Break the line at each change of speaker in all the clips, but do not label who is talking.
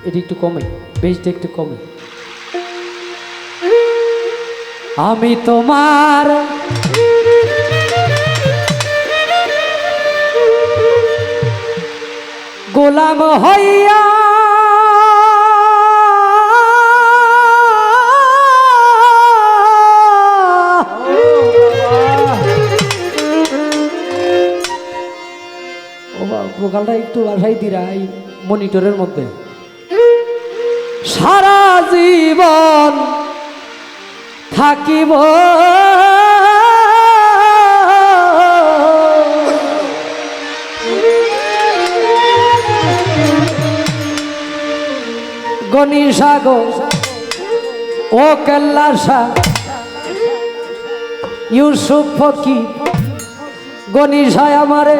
এটা একটু কমে, বেশটা একটু কমে। আমি তোমার গোলাম হইয়া ভোকালটা একটু আশাই দিরাই মনিটরের মধ্যে সারা জীবন থাকিব গণিসাগো ও কেল্লাসা ইউসুফ ফকি গণিসায় আমারে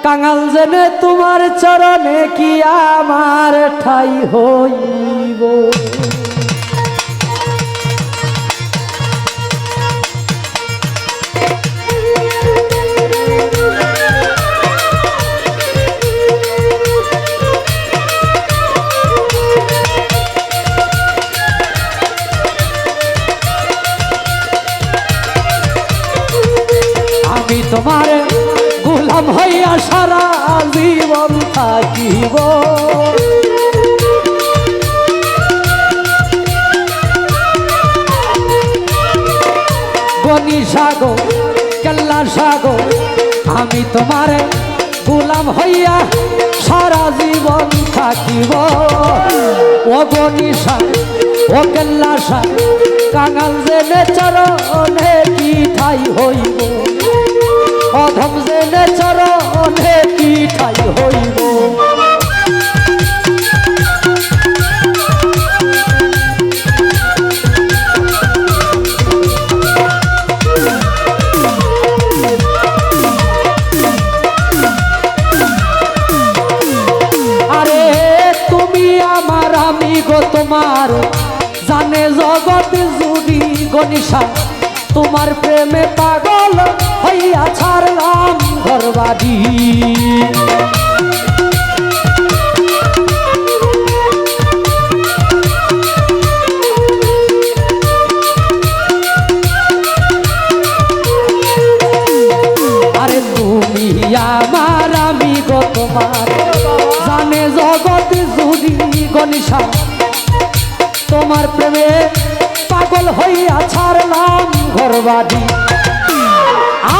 কাঙাল জেনে তোমার চরণে কি আমার ঠাই হইব। আমি তোমার গোলাম হইয়া সারা জীবন থাকিব গণিসাগো কেল্লাসাগো আমি তোমার গোলাম হইয়া সারা জীবন থাকিব। ও গণিসা ও কেল্লাসা কাঙাল জেনে চরণে কি ঠাই হইব, অধম জেনে চরণে কি ঠাই হইব। আরে তুমি আমার আমি গো তোমার জানে জগৎ জুড়ি গণিসা তোমার প্রেমে পাগল হইয়া ছাড়লাম ঘরবাড়ি। আরে তুমি আমার আমি গো তোমার জানে জগৎ জুড়ি গণিসা তোমার প্রেমে পাগল হইয়া ছাড়লাম ঘরবাড়ি।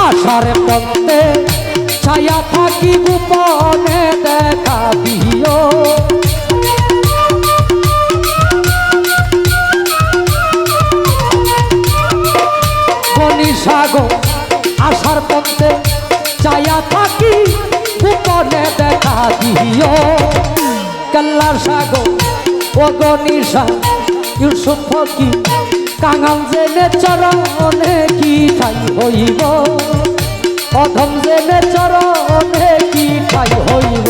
আশার পথে ছায়া থাকি গোপনে দেখা দিও, গণিসাগো আশার পথে ছায়া থাকি গোপনে দেখা দিও। কেল্লাসাগো ও গণিসা ইউসুফ ফকি কাঙাল জেনে চরণে কি ঠাই হইব, অধম জেনে চরণে কি ঠাই হইব।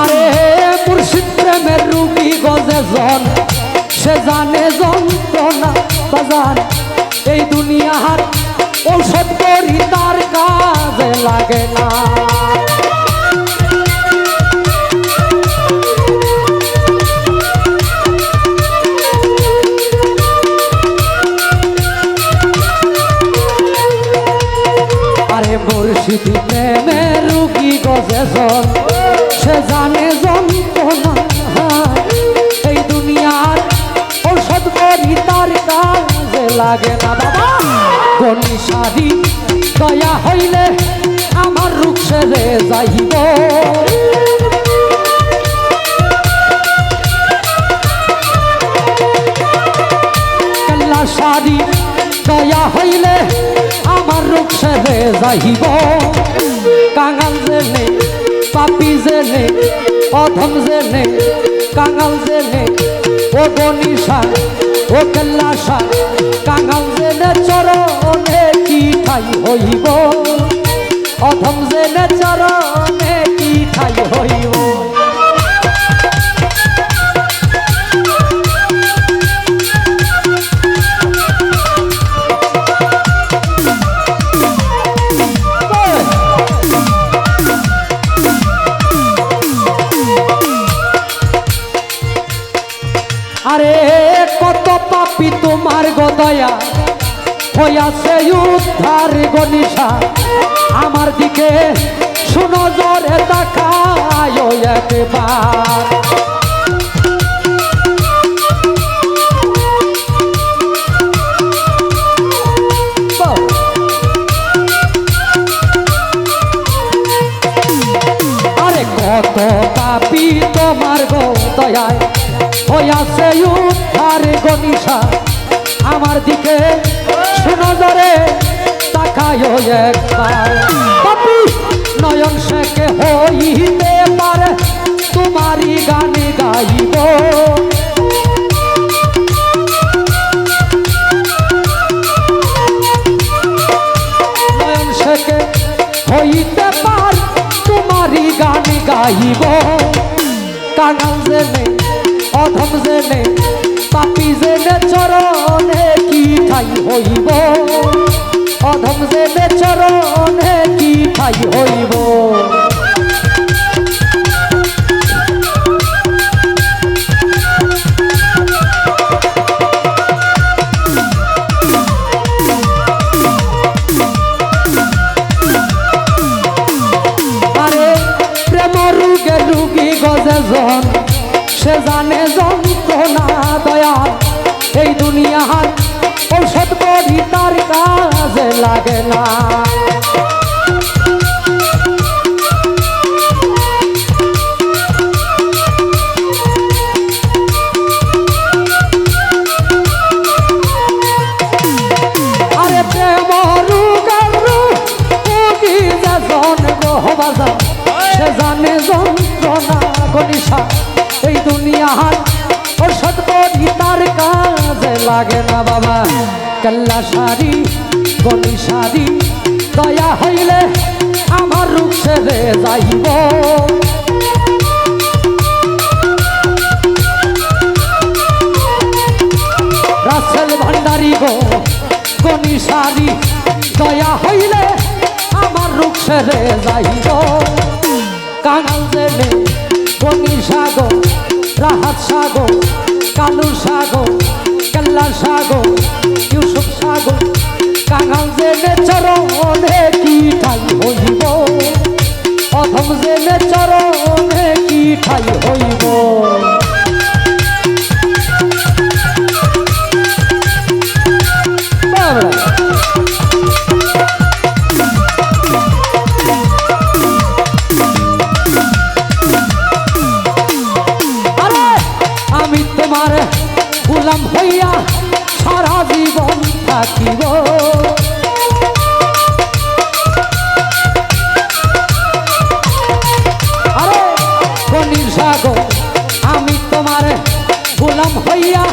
আরে মুর্শিদ প্রেমের রুগী গজে জন সে জানে যন্ত্রণা বাজার এই দুনিয়ার ঔষধ করি তার কাজে লাগে না। আরে মুর্শিদ প্রেমের রুগী গজে জন সে জানে যন্ত্রণা এই দুনিয়ার ঔষধ করি তার কাজে লাগে না। বাবা গণিসারি দয়া হইলে আমার রূপ সেরে যাইব, কেল্লাসারি দয়া হইলে আমার রূপ সেরে যাইব। কাঙাল জেনে পাপি জেনে অধম জেনে কাঙাল জেনে ও গণিসা ও কেল্লাসা কাঙাল জেনে চরণে কি ঠাই হইব, অধম জেনে চরণে কি ঠাই হইব। আরে কত পাপী তোমার গদয়া হইয়াছে উদ্ধার গনিশা আমার দিকে শুনো জোরে তাকায় একবার আরে কত পাপী তোমার গদয়ায় হইয়াছে উদ্ধার গনিশা আমার দিকে শুনো জোরে তাকায় একবার পাপী নয়ন শেখে হইতে পারে তোমারই গান গাইব নয়ন শেখে হইতে পারে তোমারই গান গাইব কাঙাল জেনে অধম জেনে পাপী জেনে চরণে কি ঠাই হইব অধম জেনে চরণে কি ঠাই হইব আরে প্রেম রুগে রুগী গজে জন সে জানে যন্ত্রণা দয়া এই দুনিয়ার ঔষধ বড়ি তার কাজে লাগে না আরে প্রেম রুগের রুগী যে জন গহবাজা সে জানে যন্ত্রণা গনিশা এই দুনিয়ার ঔষধ বড়ি তার কাজে লাগে না বাবা কাল্লা সারি গনিশারি দয়া হইলে আমার রূপ সেরে যাইব রাসেল ভান্ডারি গো গনিশারি দয়া হইলে আমার রূপ সেরে যাইব কাঙাল জেনে গনিশা গো রাহাত সাগো কালু সাগো কাল্লা সাগো ইউসুফ সাগো কাঙাল জেনে চরণে কি ঠাই হইব অধম জেনে চরণে কি ঠাই হইব আমি তোমার গোলাম হইয়া সারা জীবন থাকিব আরে গনিশা গো আমি তোমার গোলাম হইয়া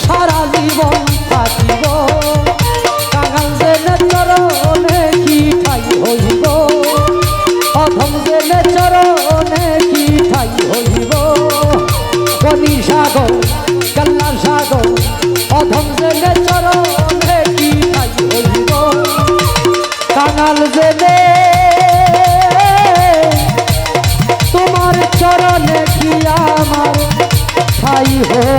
সারা জীবন থাকিব কাঙাল জেনে চরণে কি ঠাই হইব অধম জেনে চরণে কি ঠাই হইব গনিশা গো কাল্লা সাগো অধম জেনে চরণে কি ঠাই হইব কাঙাল জেনে তোমার চরণে কি আমার ঠাই হইব